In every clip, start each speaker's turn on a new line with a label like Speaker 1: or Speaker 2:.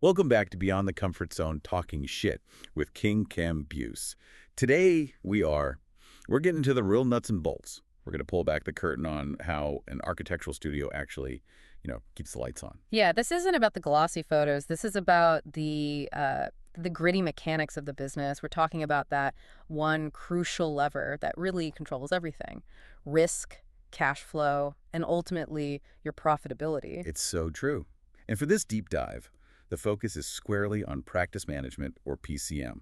Speaker 1: Welcome back to Beyond the Comfort Zone Talking Shit with King-KAMBUF. Today we're getting to the real nuts and bolts. We're going to pull back the curtain on how an architectural studio actually, keeps the lights on.
Speaker 2: Yeah, this isn't about the glossy photos. This is about the gritty mechanics of the business. We're talking about that one crucial lever that really controls everything: risk, cash flow, and ultimately your profitability.
Speaker 1: It's so true. And for this deep dive, the focus is squarely on practice management, or PCM.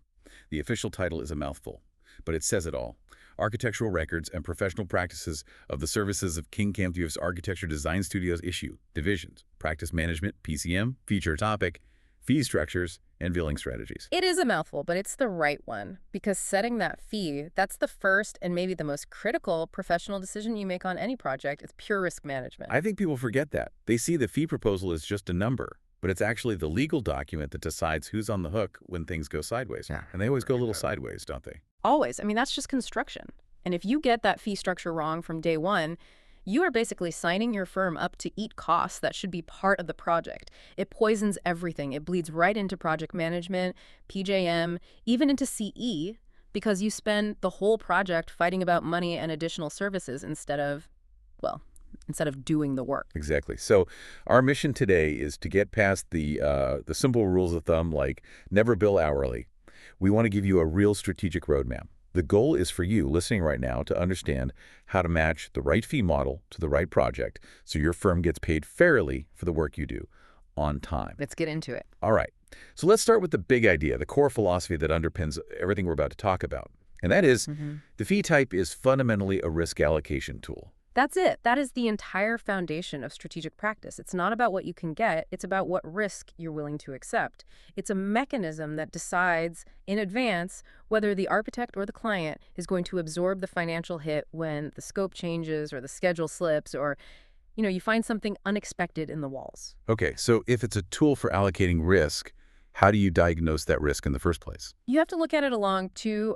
Speaker 1: The official title is a mouthful, but it says it all. Architectural records and professional practices of the services of King-KAMBUF's architecture design studios issue, divisions, practice management, PCM, feature topic, fee structures, and billing strategies.
Speaker 2: It is a mouthful, but it's the right one, because setting that fee, that's the first and maybe the most critical professional decision you make on any project. It's pure risk management.
Speaker 1: I think people forget that. They see the fee proposal as just a number, but it's actually the legal document that decides who's on the hook when things go sideways.
Speaker 3: Yeah.
Speaker 1: And they always go a little sideways, don't they?
Speaker 2: Always. I mean, that's just construction. And if you get that fee structure wrong from day one, you are basically signing your firm up to eat costs that should be part of the project. It poisons everything. It bleeds right into project management, PJM, even into CE, because you spend the whole project fighting about money and additional services instead of doing the work.
Speaker 1: Exactly. So our mission today is to get past the simple rules of thumb like never bill hourly. We want to give you a real strategic roadmap. The goal is for you listening right now to understand how to match the right fee model to the right project so your firm gets paid fairly for the work you do on time.
Speaker 2: Let's get into it.
Speaker 1: All right. So let's start with the big idea, the core philosophy that underpins everything we're about to talk about. And that is the fee type is fundamentally a risk allocation tool.
Speaker 2: That's it. That is the entire foundation of strategic practice. It's not about what you can get. It's about what risk you're willing to accept. It's a mechanism that decides in advance whether the architect or the client is going to absorb the financial hit when the scope changes or the schedule slips or, you find something unexpected in the walls.
Speaker 1: Okay, so if it's a tool for allocating risk, how do you diagnose that risk in the first place?
Speaker 2: You have to look at it along two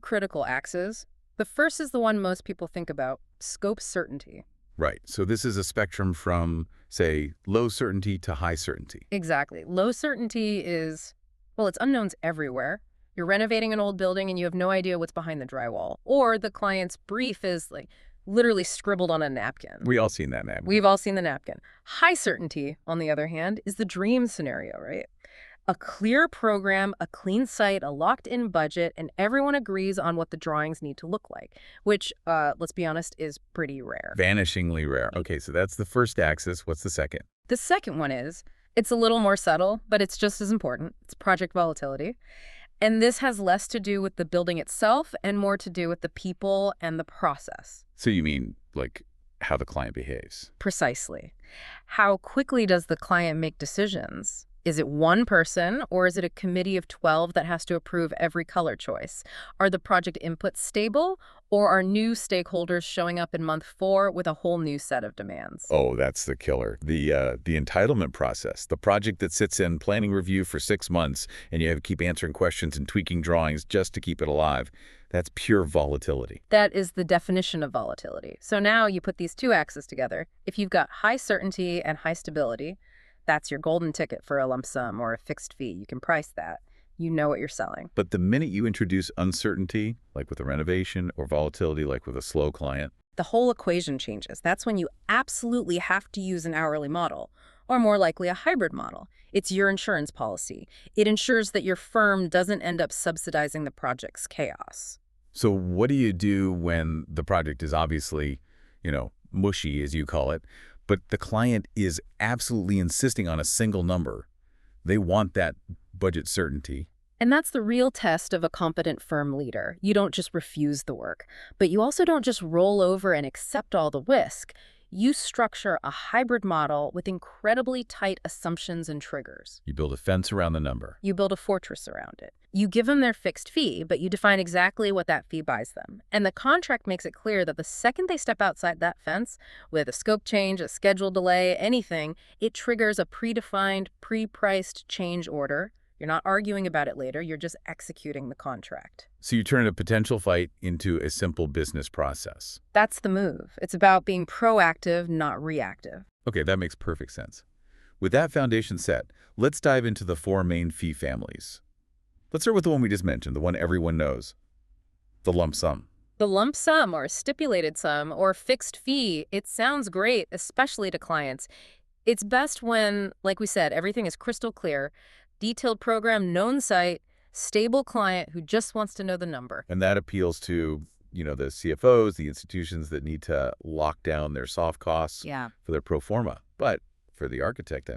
Speaker 2: critical axes. The first is the one most people think about: scope certainty.
Speaker 1: Right. So this is a spectrum from, say, low certainty to high certainty.
Speaker 2: Exactly. Low certainty is, it's unknowns everywhere. You're renovating an old building and you have no idea what's behind the drywall. Or the client's brief is literally scribbled on a napkin.
Speaker 1: We all seen that napkin.
Speaker 2: We've all seen the napkin. High certainty, on the other hand, is the dream scenario, right? A clear program, a clean site, a locked-in budget, and everyone agrees on what the drawings need to look like, which, let's be honest, is pretty rare.
Speaker 1: Vanishingly rare. Okay, so that's the first axis. What's the second?
Speaker 2: The second one is, it's a little more subtle, but it's just as important. It's project volatility. And this has less to do with the building itself and more to do with the people and the process.
Speaker 1: So you mean, how the client behaves?
Speaker 2: Precisely. How quickly does the client make decisions? Is it one person, or is it a committee of 12 that has to approve every color choice? Are the project inputs stable, or are new stakeholders showing up in month 4 with a whole new set of demands?
Speaker 1: Oh, that's the killer. The entitlement process, the project that sits in planning review for 6 months, and you have to keep answering questions and tweaking drawings just to keep it alive. That's pure volatility.
Speaker 2: That is the definition of volatility. So now you put these two axes together. If you've got high certainty and high stability, that's your golden ticket for a lump sum or a fixed fee. You can price that. You know what you're selling.
Speaker 1: But the minute you introduce uncertainty, like with a renovation, or volatility, like with a slow client,
Speaker 2: the whole equation changes. That's when you absolutely have to use an hourly model, or more likely a hybrid model. It's your insurance policy. It ensures that your firm doesn't end up subsidizing the project's chaos.
Speaker 1: So what do you do when the project is obviously, mushy, as you call it, but the client is absolutely insisting on a single number? They want that budget certainty.
Speaker 2: And that's the real test of a competent firm leader. You don't just refuse the work, but you also don't just roll over and accept all the risk. You structure a hybrid model with incredibly tight assumptions and triggers.
Speaker 1: You build a fence around the number.
Speaker 2: You build a fortress around it. You give them their fixed fee, but you define exactly what that fee buys them. And the contract makes it clear that the second they step outside that fence, with a scope change, a schedule delay, anything, it triggers a predefined, pre-priced change order. You're not arguing about it later. You're just executing the contract.
Speaker 1: So you turn a potential fight into a simple business process.
Speaker 2: That's the move. It's about being proactive, not reactive.
Speaker 1: Okay, that makes perfect sense. With that foundation set, Let's dive into the four main fee families. Let's start with the one we just mentioned, the one everyone knows, the lump sum.
Speaker 2: The lump sum or stipulated sum or fixed fee, it sounds great, especially to clients. It's best when, like we said, everything is crystal clear, detailed program, known site, stable client who just wants to know the number.
Speaker 1: And that appeals to, the CFOs, the institutions that need to lock down their soft costs for their pro forma. But for the architect,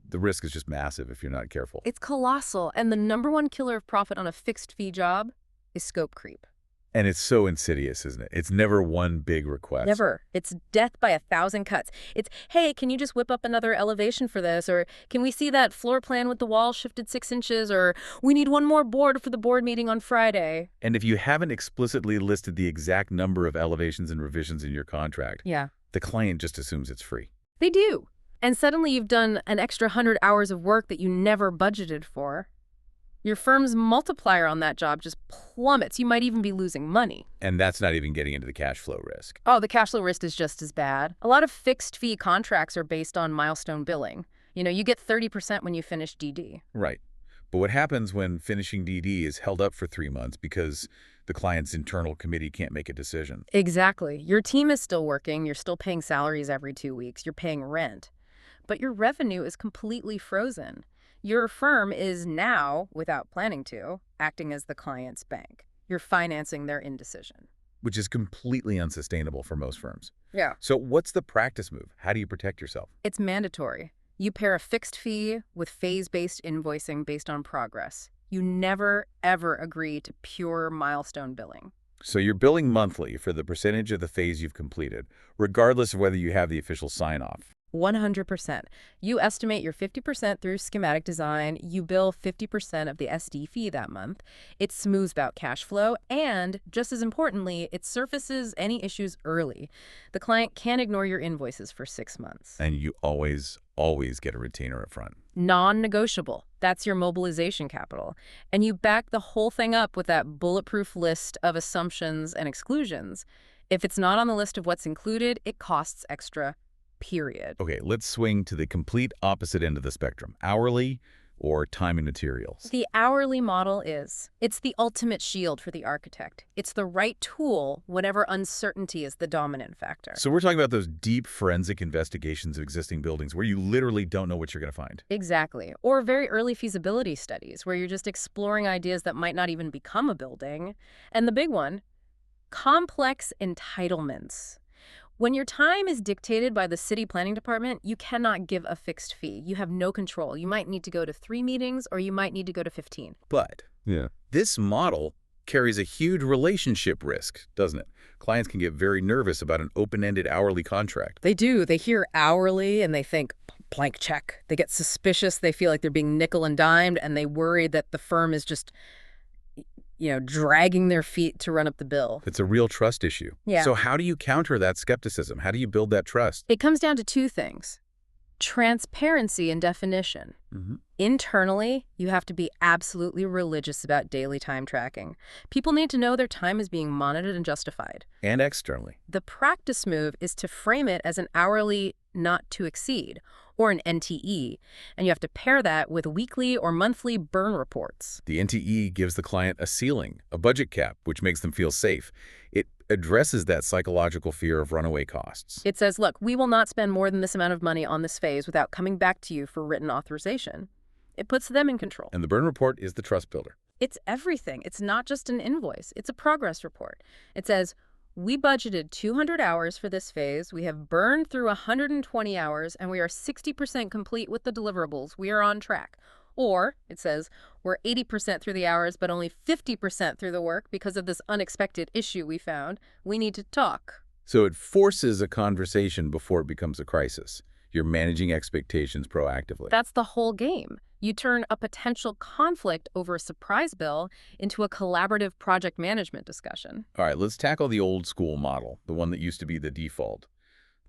Speaker 1: the risk is just massive if you're not careful.
Speaker 2: It's colossal, and the number one killer of profit on a fixed fee job is scope creep.
Speaker 1: And it's so insidious, isn't it? It's never one big request.
Speaker 2: Never. It's death by 1,000 cuts. It's, hey, can you just whip up another elevation for this? Or can we see that floor plan with the wall shifted 6 inches? Or we need one more board for the board meeting on Friday.
Speaker 1: And if you haven't explicitly listed the exact number of elevations and revisions in your contract, the client just assumes it's free.
Speaker 2: They do. And suddenly you've done an extra 100 hours of work that you never budgeted for. Your firm's multiplier on that job just plummets. You might even be losing money.
Speaker 1: And that's not even getting into the cash flow risk.
Speaker 2: Oh, the cash flow risk is just as bad. A lot of fixed fee contracts are based on milestone billing. You get 30% when you finish DD.
Speaker 1: Right. But what happens when finishing DD is held up for 3 months because the client's internal committee can't make a decision?
Speaker 2: Exactly. Your team is still working. You're still paying salaries every 2 weeks. You're paying rent. But your revenue is completely frozen. Your firm is now, without planning to, acting as the client's bank. You're financing their indecision.
Speaker 1: Which is completely unsustainable for most firms.
Speaker 2: Yeah.
Speaker 1: So what's the practice move? How do you protect yourself?
Speaker 2: It's mandatory. You pair a fixed fee with phase-based invoicing based on progress. You never, ever agree to pure milestone billing.
Speaker 1: So you're billing monthly for the percentage of the phase you've completed, regardless of whether you have the official sign-off.
Speaker 2: 100%. You estimate your 50% through schematic design. You bill 50% of the SD fee that month. It smooths out cash flow, and just as importantly, it surfaces any issues early. The client can't ignore your invoices for 6 months.
Speaker 1: And you always get a retainer up front.
Speaker 2: Non-negotiable. That's your mobilization capital. And you back the whole thing up with that bulletproof list of assumptions and exclusions. If it's not on the list of what's included, it costs extra. Period.
Speaker 1: Okay, let's swing to the complete opposite end of the spectrum, hourly or time and materials.
Speaker 2: The hourly model it's the ultimate shield for the architect. It's the right tool whenever uncertainty is the dominant factor.
Speaker 1: So we're talking about those deep forensic investigations of existing buildings where you literally don't know what you're going to find.
Speaker 2: Exactly. Or very early feasibility studies where you're just exploring ideas that might not even become a building. And the big one, complex entitlements. When your time is dictated by the city planning department, you cannot give a fixed fee. You have no control. You might need to go to 3 meetings or you might need to go to 15.
Speaker 1: But this model carries a huge relationship risk, doesn't it? Clients can get very nervous about an open-ended hourly contract.
Speaker 2: They do. They hear hourly and they think, blank check. They get suspicious. They feel like they're being nickel and dimed, and they worry that the firm is just dragging their feet to run up the bill.
Speaker 1: It's a real trust issue.
Speaker 2: Yeah.
Speaker 1: So how do you counter that skepticism? How do you build that trust?
Speaker 2: It comes down to 2 things. Transparency and definition. Internally, you have to be absolutely religious about daily time tracking. People need to know their time is being monitored and justified.
Speaker 1: And externally.
Speaker 2: The practice move is to frame it as an hourly not to exceed, or an NTE, and you have to pair that with weekly or monthly burn reports.
Speaker 1: The NTE gives the client a ceiling, a budget cap, which makes them feel safe. It addresses that psychological fear of runaway costs.
Speaker 2: It says, look, we will not spend more than this amount of money on this phase without coming back to you for written authorization. It puts them in control.
Speaker 1: And the burn report is the trust builder.
Speaker 2: It's everything. It's not just an invoice. It's a progress report. It says, we budgeted 200 hours for this phase. We have burned through 120 hours, and we are 60% complete with the deliverables. We are on track. Or, it says, we're 80% through the hours, but only 50% through the work because of this unexpected issue we found. We need to talk.
Speaker 1: So it forces a conversation before it becomes a crisis. You're managing expectations proactively.
Speaker 2: That's the whole game. You turn a potential conflict over a surprise bill into a collaborative project management discussion.
Speaker 1: All right, let's tackle the old school model, the one that used to be the default,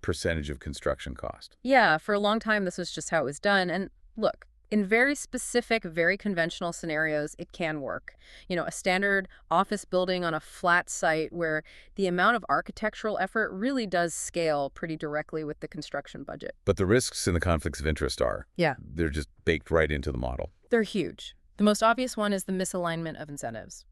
Speaker 1: percentage of construction cost.
Speaker 2: Yeah, for a long time, this was just how it was done. And look, In very specific, very conventional scenarios, it can work. A standard office building on a flat site where the amount of architectural effort really does scale pretty directly with the construction budget.
Speaker 1: But the risks and the conflicts of interest are.
Speaker 2: Yeah.
Speaker 1: They're just baked right into the model.
Speaker 2: They're huge. The most obvious one is the misalignment of incentives.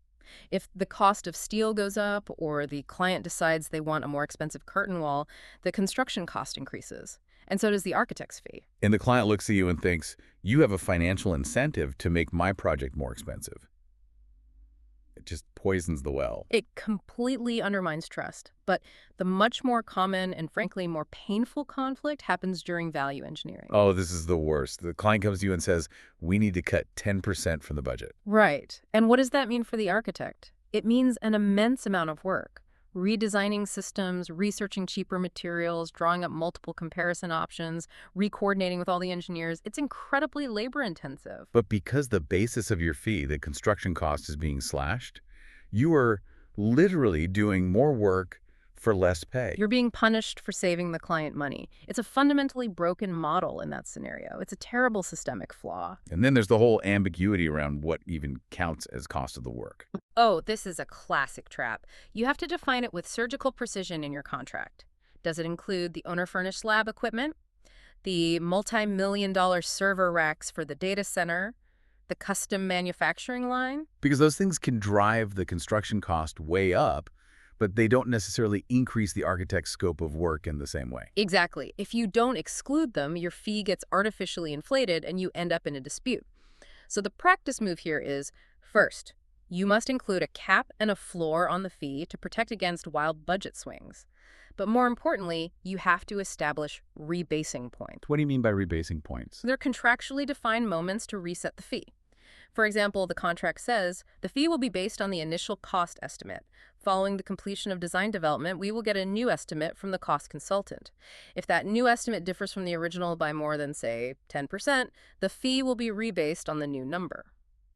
Speaker 2: If the cost of steel goes up or the client decides they want a more expensive curtain wall, the construction cost increases. And so does the architect's fee.
Speaker 1: And the client looks at you and thinks, you have a financial incentive to make my project more expensive. It just poisons the well.
Speaker 2: It completely undermines trust. But the much more common and frankly more painful conflict happens during value engineering.
Speaker 1: Oh, this is the worst. The client comes to you and says, we need to cut 10% from the budget.
Speaker 2: Right. And what does that mean for the architect? It means an immense amount of work. Redesigning systems, researching cheaper materials, drawing up multiple comparison options, re-coordinating with all the engineers. It's incredibly labor-intensive.
Speaker 1: But because the basis of your fee, the construction cost, is being slashed, you are literally doing more work for less pay.
Speaker 2: You're being punished for saving the client money. It's a fundamentally broken model in that scenario. It's a terrible systemic flaw.
Speaker 1: And then there's the whole ambiguity around what even counts as cost of the work.
Speaker 2: Oh, this is a classic trap. You have to define it with surgical precision in your contract. Does it include the owner-furnished lab equipment, the multi-million-dollar server racks for the data center, the custom manufacturing line?
Speaker 1: Because those things can drive the construction cost way up, but they don't necessarily increase the architect's scope of work in the same way.
Speaker 2: Exactly. If you don't exclude them, your fee gets artificially inflated and you end up in a dispute. So the practice move here is, first, you must include a cap and a floor on the fee to protect against wild budget swings. But more importantly, you have to establish rebasing points.
Speaker 1: What do you mean by rebasing points?
Speaker 2: They're contractually defined moments to reset the fee. For example, the contract says the fee will be based on the initial cost estimate. Following the completion of design development, we will get a new estimate from the cost consultant. If that new estimate differs from the original by more than, say, 10%, the fee will be rebased on the new number.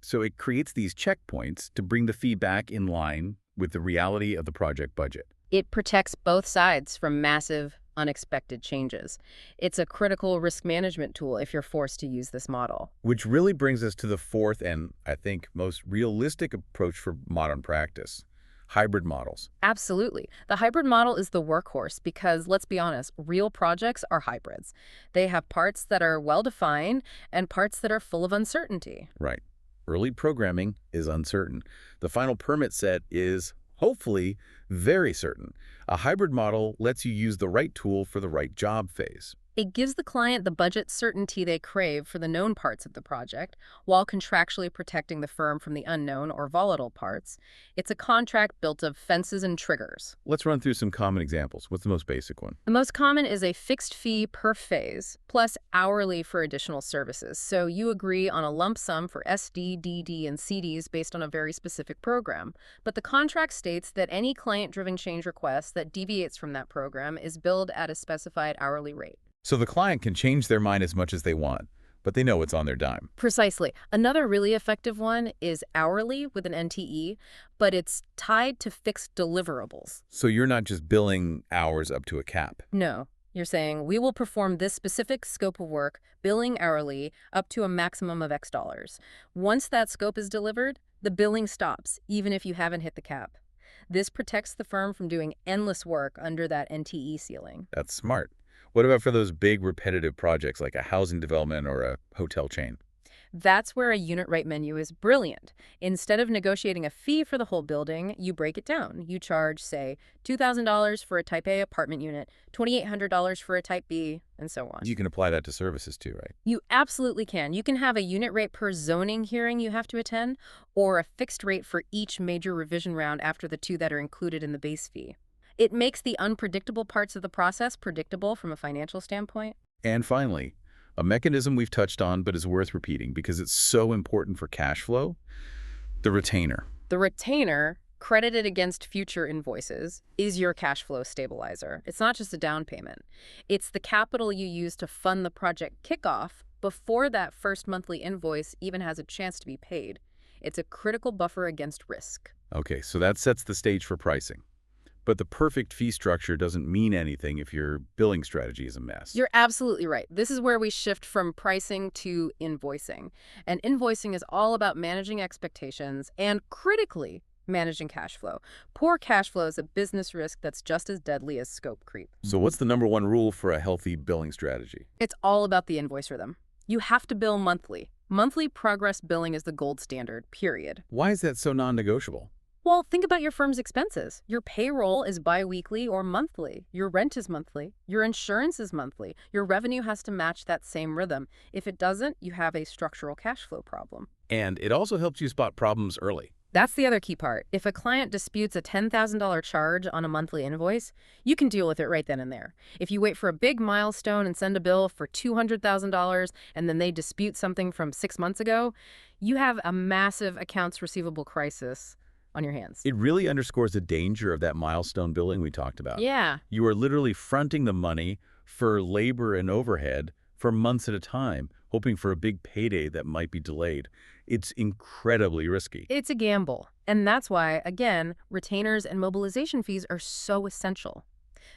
Speaker 1: So it creates these checkpoints to bring the fee back in line with the reality of the project budget.
Speaker 2: It protects both sides from massive, unexpected changes. It's a critical risk management tool if you're forced to use this model.
Speaker 1: Which really brings us to the fourth and, I think, most realistic approach for modern practice: hybrid models.
Speaker 2: Absolutely. The hybrid model is the workhorse because, let's be honest, real projects are hybrids. They have parts that are well-defined and parts that are full of uncertainty.
Speaker 1: Right. Early programming is uncertain. The final permit set is, hopefully, very certain. A hybrid model lets you use the right tool for the right job phase.
Speaker 2: It gives the client the budget certainty they crave for the known parts of the project, while contractually protecting the firm from the unknown or volatile parts. It's a contract built of fences and triggers.
Speaker 1: Let's run through some common examples. What's the most basic one?
Speaker 2: The most common is a fixed fee per phase, plus hourly for additional services. So you agree on a lump sum for SD, DD, and CDs based on a very specific program. But the contract states that any client-driven change request that deviates from that program is billed at a specified hourly rate.
Speaker 1: So the client can change their mind as much as they want, but they know it's on their dime.
Speaker 2: Precisely. Another really effective one is hourly with an NTE, but it's tied to fixed deliverables.
Speaker 1: So you're not just billing hours up to a cap.
Speaker 2: No. You're saying, we will perform this specific scope of work, billing hourly, up to a maximum of X dollars. Once that scope is delivered, the billing stops, even if you haven't hit the cap. This protects the firm from doing endless work under that NTE ceiling.
Speaker 1: That's smart. What about for those big repetitive projects like a housing development or a hotel chain?
Speaker 2: That's where a unit rate menu is brilliant. Instead of negotiating a fee for the whole building, you break it down. You charge, say, $2,000 for a Type A apartment unit, $2,800 for a Type B, and so on.
Speaker 1: You can apply that to services too, right?
Speaker 2: You absolutely can. You can have a unit rate per zoning hearing you have to attend, or a fixed rate for each major revision round after the two that are included in the base fee. It makes the unpredictable parts of the process predictable from a financial standpoint.
Speaker 1: And finally, a mechanism we've touched on but is worth repeating because it's so important for cash flow: the retainer.
Speaker 2: The retainer, credited against future invoices, is your cash flow stabilizer. It's not just a down payment. It's the capital you use to fund the project kickoff before that first monthly invoice even has a chance to be paid. It's a critical buffer against risk.
Speaker 1: Okay, so that sets the stage for pricing. But the perfect fee structure doesn't mean anything if your billing strategy is a mess.
Speaker 2: You're absolutely right. This is where we shift from pricing to invoicing. And invoicing is all about managing expectations and, critically, managing cash flow. Poor cash flow is a business risk that's just as deadly as scope creep.
Speaker 1: So what's the #1 rule for a healthy billing strategy?
Speaker 2: It's all about the invoice rhythm. You have to bill monthly. Monthly progress billing is the gold standard, period.
Speaker 1: Why is that so non-negotiable?
Speaker 2: Well, think about your firm's expenses. Your payroll is biweekly or monthly. Your rent is monthly. Your insurance is monthly. Your revenue has to match that same rhythm. If it doesn't, you have a structural cash flow problem.
Speaker 1: And it also helps you spot problems early.
Speaker 2: That's the other key part. If a client disputes a $10,000 charge on a monthly invoice, you can deal with it right then and there. If you wait for a big milestone and send a bill for $200,000 and then they dispute something from 6 months ago, you have a massive accounts receivable crisis on your hands.
Speaker 1: It really underscores the danger of that milestone billing we talked about.
Speaker 2: Yeah.
Speaker 1: You are literally fronting the money for labor and overhead for months at a time, hoping for a big payday that might be delayed. It's incredibly risky.
Speaker 2: It's a gamble. And that's why, again, retainers and mobilization fees are so essential.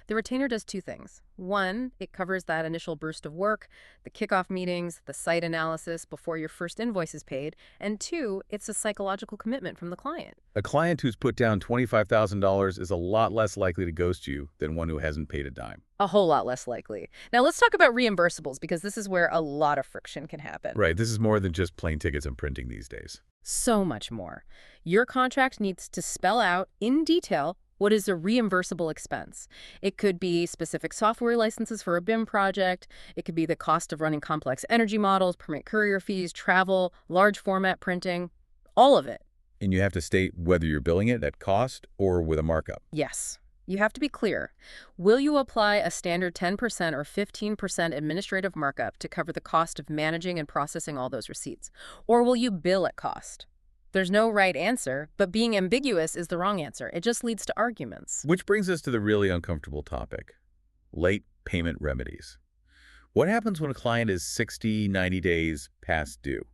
Speaker 2: The retainer does two things. One, it covers that initial burst of work, the kickoff meetings, the site analysis before your first invoice is paid. And two, it's a psychological commitment from the client.
Speaker 1: A client who's put down $25,000 is a lot less likely to ghost you than one who hasn't paid a dime.
Speaker 2: A whole lot less likely. Now let's talk about reimbursables, because this is where a lot of friction can happen.
Speaker 1: Right, this is more than just plane tickets and printing these days.
Speaker 2: So much more. Your contract needs to spell out in detail what is a reimbursable expense. It could be specific software licenses for a BIM project. It could be the cost of running complex energy models, permit courier fees, travel, large format printing, all of it.
Speaker 1: And you have to state whether you're billing it at cost or with a markup.
Speaker 2: Yes. You have to be clear. Will you apply a standard 10% or 15% administrative markup to cover the cost of managing and processing all those receipts? Or will you bill at cost? There's no right answer, but being ambiguous is the wrong answer. It just leads to arguments.
Speaker 1: Which brings us to the really uncomfortable topic: late payment remedies. What happens when a client is 60, 90 days past due?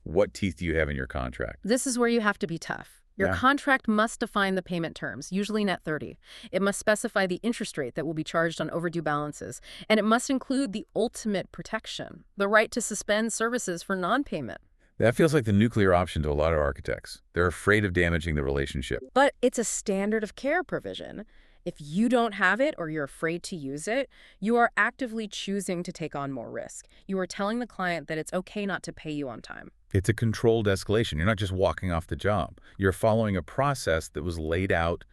Speaker 1: What teeth do you have in your contract?
Speaker 2: This is where you have to be tough. Your contract must define the payment terms, usually net 30. It must specify the interest rate that will be charged on overdue balances, and it must include the ultimate protection, the right to suspend services for non-payment.
Speaker 1: That feels like the nuclear option to a lot of architects. They're afraid of damaging the relationship.
Speaker 2: But it's a standard of care provision. If you don't have it or you're afraid to use it, you are actively choosing to take on more risk. You are telling the client that it's okay not to pay you on time.
Speaker 1: It's a controlled escalation. You're not just walking off the job. You're following a process that was laid out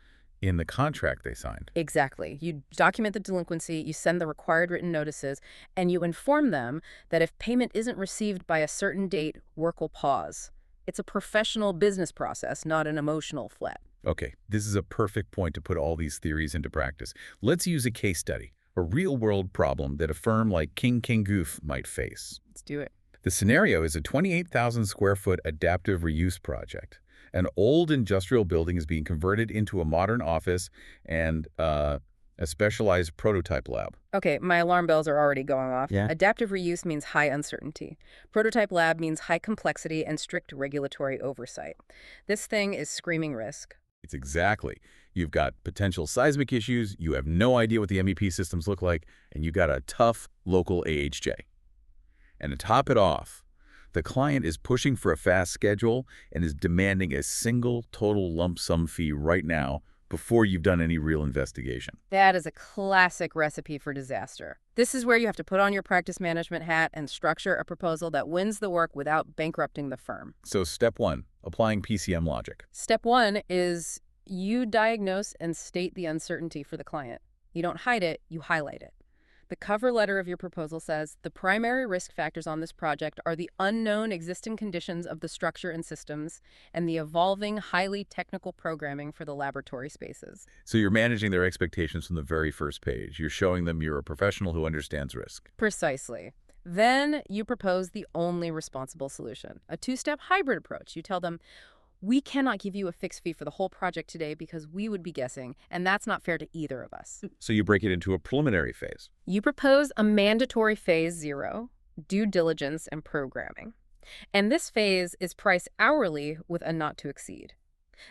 Speaker 1: in the contract they signed.
Speaker 2: Exactly. You document the delinquency, you send the required written notices, and you inform them that if payment isn't received by a certain date, work will pause. It's a professional business process, not an emotional flat.
Speaker 1: Okay, this is a perfect point to put all these theories into practice. Let's use a case study, a real-world problem that a firm like KING-KAMBUF might face.
Speaker 2: Let's do it.
Speaker 1: The scenario is a 28,000 square foot adaptive reuse project. An old industrial building is being converted into a modern office and a specialized prototype lab.
Speaker 2: Okay, my alarm bells are already going off.
Speaker 1: Yeah.
Speaker 2: Adaptive reuse means high uncertainty. Prototype lab means high complexity and strict regulatory oversight. This thing is screaming risk.
Speaker 1: It's exactly. You've got potential seismic issues, you have no idea what the MEP systems look like, and you've got a tough local AHJ. And to top it off, the client is pushing for a fast schedule and is demanding a single total lump sum fee right now before you've done any real investigation.
Speaker 2: That is a classic recipe for disaster. This is where you have to put on your practice management hat and structure a proposal that wins the work without bankrupting the firm.
Speaker 1: So step 1, applying PCM logic.
Speaker 2: Step 1 is you diagnose and state the uncertainty for the client. You don't hide it, you highlight it. The cover letter of your proposal says, the primary risk factors on this project are the unknown existing conditions of the structure and systems and the evolving, highly technical programming for the laboratory spaces.
Speaker 1: So you're managing their expectations from the very first page. You're showing them you're a professional who understands risk.
Speaker 2: Precisely. Then you propose the only responsible solution, a two-step hybrid approach. You tell them, we cannot give you a fixed fee for the whole project today because we would be guessing, and that's not fair to either of us.
Speaker 1: So you break it into a preliminary phase.
Speaker 2: You propose a mandatory phase 0, due diligence and programming. And this phase is priced hourly with a not to exceed.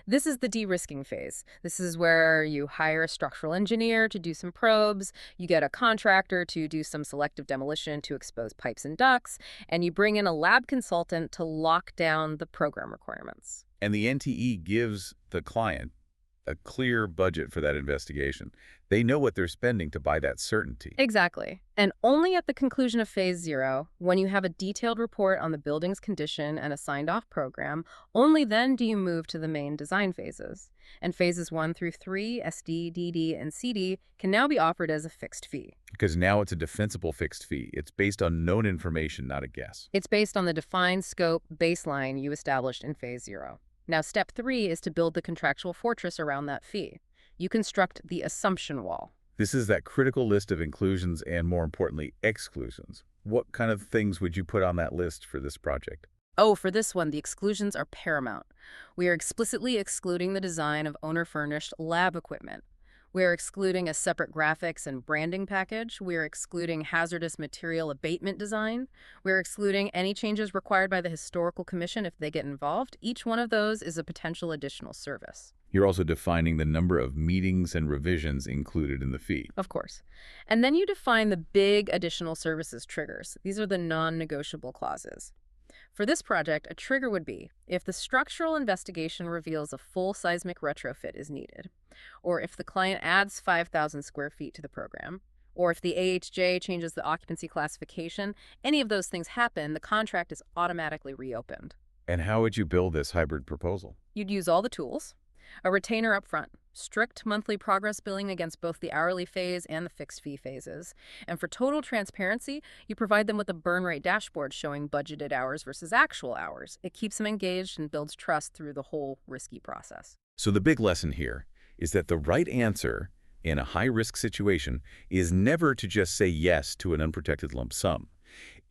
Speaker 2: This is the de-risking phase. This is where you hire a structural engineer to do some probes, you get a contractor to do some selective demolition to expose pipes and ducts, and you bring in a lab consultant to lock down the program requirements.
Speaker 1: And the NTE gives the client a clear budget for that investigation. They know what they're spending to buy that certainty.
Speaker 2: Exactly. And only at the conclusion of phase 0, when you have a detailed report on the building's condition and a signed-off program, only then do you move to the main design phases. And phases 1 through 3, SD, DD, and CD, can now be offered as a fixed fee.
Speaker 1: Because now it's a defensible fixed fee. It's based on known information, not a guess.
Speaker 2: It's based on the defined scope baseline you established in phase 0. Now, step 3 is to build the contractual fortress around that fee. You construct the assumption wall.
Speaker 1: This is that critical list of inclusions and, more importantly, exclusions. What kind of things would you put on that list for this project?
Speaker 2: Oh, for this one, the exclusions are paramount. We are explicitly excluding the design of owner-furnished lab equipment. We are excluding a separate graphics and branding package. We are excluding hazardous material abatement design. We are excluding any changes required by the Historical Commission if they get involved. Each one of those is a potential additional service.
Speaker 1: You're also defining the number of meetings and revisions included in the fee.
Speaker 2: Of course. And then you define the big additional services triggers. These are the non-negotiable clauses. For this project, a trigger would be if the structural investigation reveals a full seismic retrofit is needed, or if the client adds 5,000 square feet to the program, or if the AHJ changes the occupancy classification. Any of those things happen, the contract is automatically reopened.
Speaker 1: And how would you build this hybrid proposal?
Speaker 2: You'd use all the tools, a retainer up front, strict monthly progress billing against both the hourly phase and the fixed fee phases. And for total transparency, you provide them with a burn rate dashboard showing budgeted hours versus actual hours. It keeps them engaged and builds trust through the whole risky process.
Speaker 1: So the big lesson here is that the right answer in a high-risk situation is never to just say yes to an unprotected lump sum.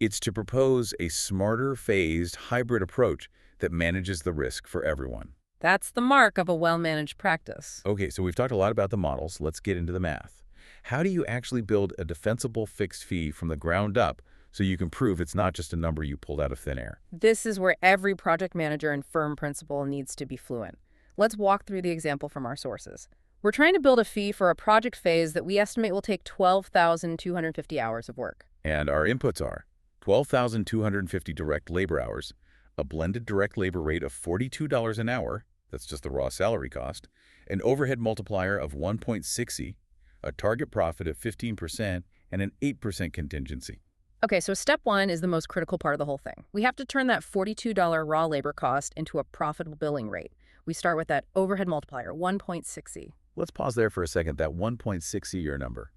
Speaker 1: It's to propose a smarter, phased, hybrid approach that manages the risk for everyone.
Speaker 2: That's the mark of a well-managed practice.
Speaker 1: Okay, so we've talked a lot about the models. Let's get into the math. How do you actually build a defensible fixed fee from the ground up so you can prove it's not just a number you pulled out of thin air?
Speaker 2: This is where every project manager and firm principal needs to be fluent. Let's walk through the example from our sources. We're trying to build a fee for a project phase that we estimate will take 12,250 hours of work.
Speaker 1: And our inputs are 12,250 direct labor hours, a blended direct labor rate of $42 an hour, that's just the raw salary cost, an overhead multiplier of 1.60, a target profit of 15%, and an 8% contingency.
Speaker 2: Okay, so step 1 is the most critical part of the whole thing. We have to turn that $42 raw labor cost into a profitable billing rate. We start with that overhead multiplier, 1.60.
Speaker 1: Let's pause there for a second. That 1.60 number,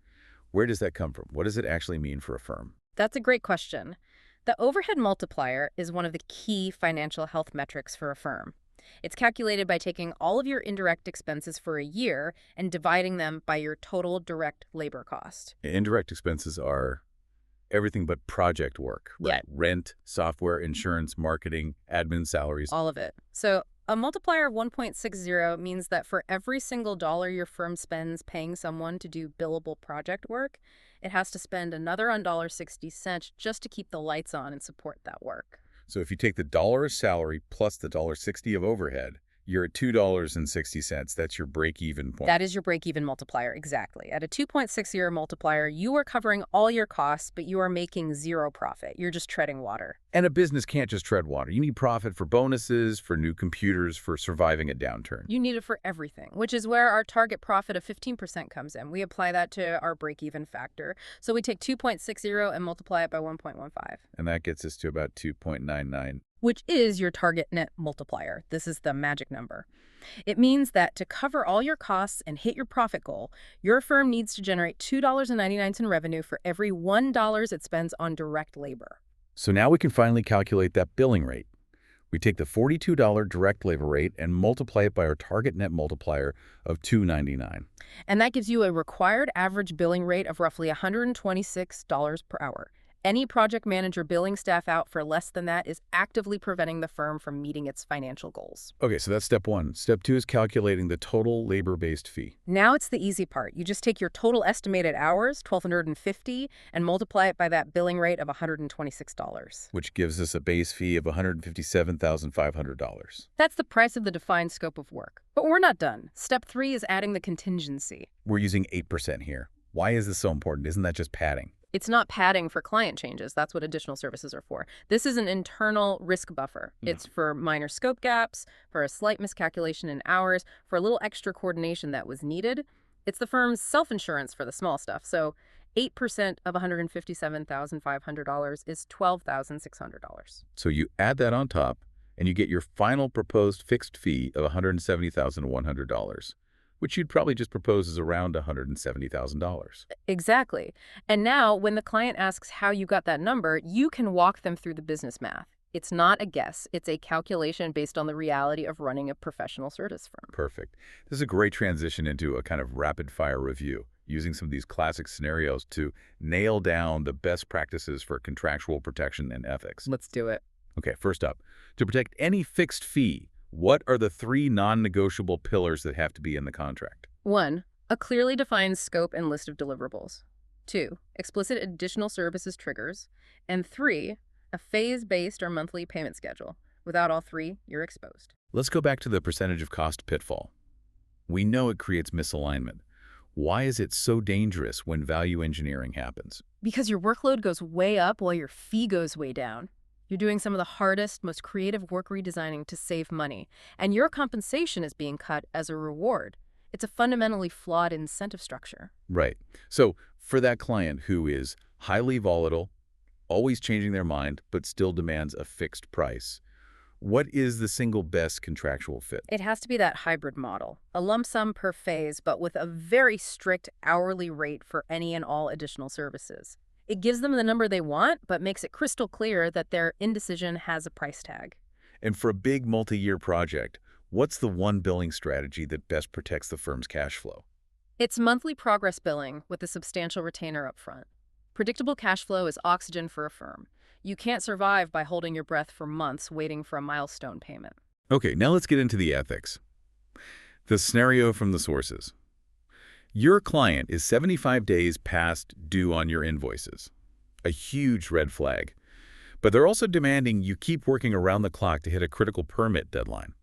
Speaker 1: where does that come from? What does it actually mean for a firm?
Speaker 2: That's a great question. The overhead multiplier is one of the key financial health metrics for a firm. It's calculated by taking all of your indirect expenses for a year and dividing them by your total direct labor cost.
Speaker 1: Indirect expenses are everything but project work, right?
Speaker 2: Yeah.
Speaker 1: Rent, software, insurance, marketing, admin salaries.
Speaker 2: All of it. So a multiplier of 1.60 means that for every single dollar your firm spends paying someone to do billable project work, it has to spend another $1.60 just to keep the lights on and support that work.
Speaker 1: So if you take the $1 of salary plus the $1.60 of overhead, you're at $2.60. That's your break-even point.
Speaker 2: That is your break-even multiplier, exactly. At a 2.60 multiplier, you are covering all your costs, but you are making zero profit. You're just treading water.
Speaker 1: And a business can't just tread water. You need profit for bonuses, for new computers, for surviving a downturn.
Speaker 2: You need it for everything, which is where our target profit of 15% comes in. We apply that to our break-even factor. So we take 2.60 and multiply it by 1.15.
Speaker 1: And that gets us to about 2.99.
Speaker 2: Which is your target net multiplier. This is the magic number. It means that to cover all your costs and hit your profit goal, your firm needs to generate $2.99 in revenue for every $1 it spends on direct labor.
Speaker 1: So now we can finally calculate that billing rate. We take the $42 direct labor rate and multiply it by our target net multiplier of $2.99.
Speaker 2: And that gives you a required average billing rate of roughly $126 per hour. Any project manager billing staff out for less than that is actively preventing the firm from meeting its financial goals.
Speaker 1: Okay, so that's step one. Step two is calculating the total labor-based fee.
Speaker 2: Now it's the easy part. You just take your total estimated hours, 1,250, and multiply it by that billing rate of $126.
Speaker 1: Which gives us a base fee of $157,500.
Speaker 2: That's the price of the defined scope of work. But we're not done. Step 3 is adding the contingency.
Speaker 1: We're using 8% here. Why is this so important? Isn't that just padding?
Speaker 2: It's not padding for client changes. That's what additional services are for. This is an internal risk buffer. It's for minor scope gaps, for a slight miscalculation in hours, for a little extra coordination that was needed. It's the firm's self-insurance for the small stuff. So 8% of $157,500 is $12,600.
Speaker 1: So you add that on top, and you get your final proposed fixed fee of $170,100, which you'd probably just propose as around $170,000.
Speaker 2: Exactly. And now, when the client asks how you got that number, you can walk them through the business math. It's not a guess. It's a calculation based on the reality of running a professional service firm.
Speaker 1: Perfect. This is a great transition into a kind of rapid-fire review, using some of these classic scenarios to nail down the best practices for contractual protection and ethics.
Speaker 2: Let's do it.
Speaker 1: Okay, first up, to protect any fixed fee, what are the 3 non-negotiable pillars that have to be in the contract?
Speaker 2: 1, a clearly defined scope and list of deliverables. 2, explicit additional services triggers. And 3, a phase-based or monthly payment schedule. Without all 3, you're exposed.
Speaker 1: Let's go back to the percentage of cost pitfall. We know it creates misalignment. Why is it so dangerous when value engineering happens?
Speaker 2: Because your workload goes way up while your fee goes way down. You're doing some of the hardest, most creative work redesigning to save money, and your compensation is being cut as a reward. It's a fundamentally flawed incentive structure.
Speaker 1: Right. So for that client who is highly volatile, always changing their mind, but still demands a fixed price, what is the single best contractual fit?
Speaker 2: It has to be that hybrid model, a lump sum per phase, but with a very strict hourly rate for any and all additional services. It gives them the number they want, but makes it crystal clear that their indecision has a price tag.
Speaker 1: And for a big multi-year project, what's the one billing strategy that best protects the firm's cash flow?
Speaker 2: It's monthly progress billing with a substantial retainer up front. Predictable cash flow is oxygen for a firm. You can't survive by holding your breath for months waiting for a milestone payment.
Speaker 1: Okay, now let's get into the ethics. The scenario from the sources. Your client is 75 days past due on your invoices. A huge red flag. But they're also demanding you keep working around the clock to hit a critical permit deadline.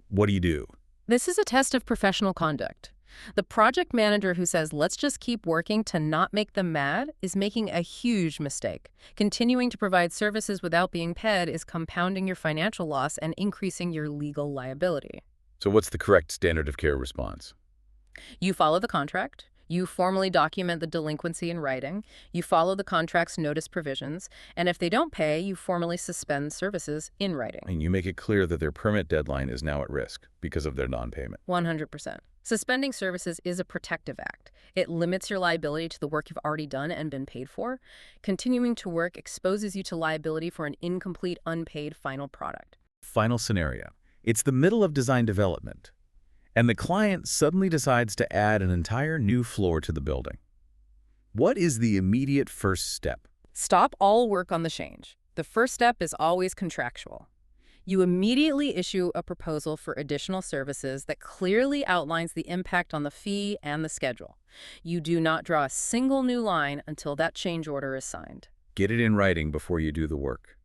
Speaker 1: What do you do?
Speaker 2: This is a test of professional conduct. The project manager who says, let's just keep working to not make them mad, is making a huge mistake. Continuing to provide services without being paid is compounding your financial loss and increasing your legal liability.
Speaker 1: So what's the correct standard of care response?
Speaker 2: You follow the contract. You formally document the delinquency in writing. You follow the contract's notice provisions. And if they don't pay, you formally suspend services in writing.
Speaker 1: And you make it clear that their permit deadline is now at risk because of their non-payment.
Speaker 2: 100%. Suspending services is a protective act. It limits your liability to the work you've already done and been paid for. Continuing to work exposes you to liability for an incomplete, unpaid final product.
Speaker 1: Final scenario. It's the middle of design development, and the client suddenly decides to add an entire new floor to the building. What is the immediate first step?
Speaker 2: Stop all work on the change. The first step is always contractual. You immediately issue a proposal for additional services that clearly outlines the impact on the fee and the schedule. You do not draw a single new line until that change order is signed.
Speaker 1: Get it in writing before you do the work.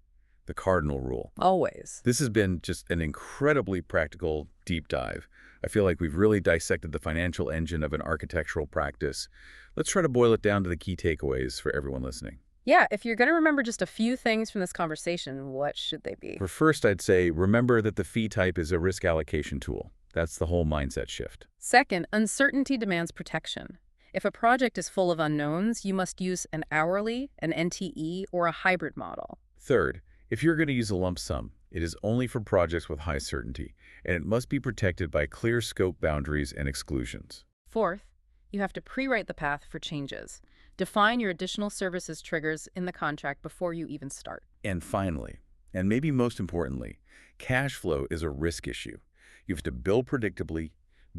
Speaker 1: The cardinal rule.
Speaker 2: Always.
Speaker 1: This has been just an incredibly practical deep dive. I feel like we've really dissected the financial engine of an architectural practice. Let's try to boil it down to the key takeaways for everyone listening.
Speaker 2: Yeah, if you're going to remember just a few things from this conversation, what should they be?
Speaker 1: For first, I'd say remember that the fee type is a risk allocation tool. That's the whole mindset shift.
Speaker 2: Second, uncertainty demands protection. If a project is full of unknowns, you must use an hourly, an NTE, or a hybrid model.
Speaker 1: Third, if you're going to use a lump sum, it is only for projects with high certainty, and it must be protected by clear scope boundaries and exclusions.
Speaker 2: Fourth, you have to pre-write the path for changes. Define your additional services triggers in the contract before you even start.
Speaker 1: And finally, and maybe most importantly, cash flow is a risk issue. You have to bill predictably,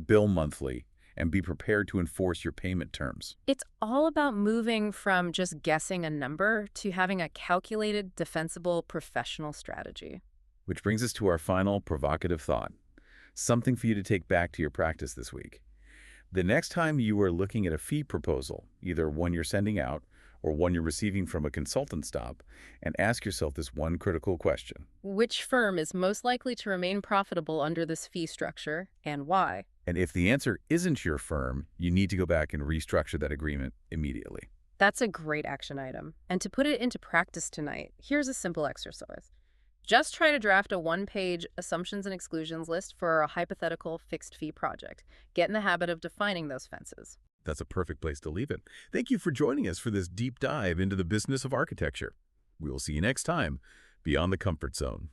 Speaker 1: bill monthly, and be prepared to enforce your payment terms.
Speaker 2: It's all about moving from just guessing a number to having a calculated, defensible, professional strategy.
Speaker 1: Which brings us to our final provocative thought. Something for you to take back to your practice this week. The next time you are looking at a fee proposal, either one you're sending out or one you're receiving from a consultant stop, and ask yourself this one critical question.
Speaker 2: Which firm is most likely to remain profitable under this fee structure, and why?
Speaker 1: And if the answer isn't your firm, you need to go back and restructure that agreement immediately.
Speaker 2: That's a great action item. And to put it into practice tonight, here's a simple exercise. Just try to draft a one-page assumptions and exclusions list for a hypothetical fixed fee project. Get in the habit of defining those fences.
Speaker 1: That's a perfect place to leave it. Thank you for joining us for this deep dive into the business of architecture. We will see you next time, Beyond the Comfort Zone.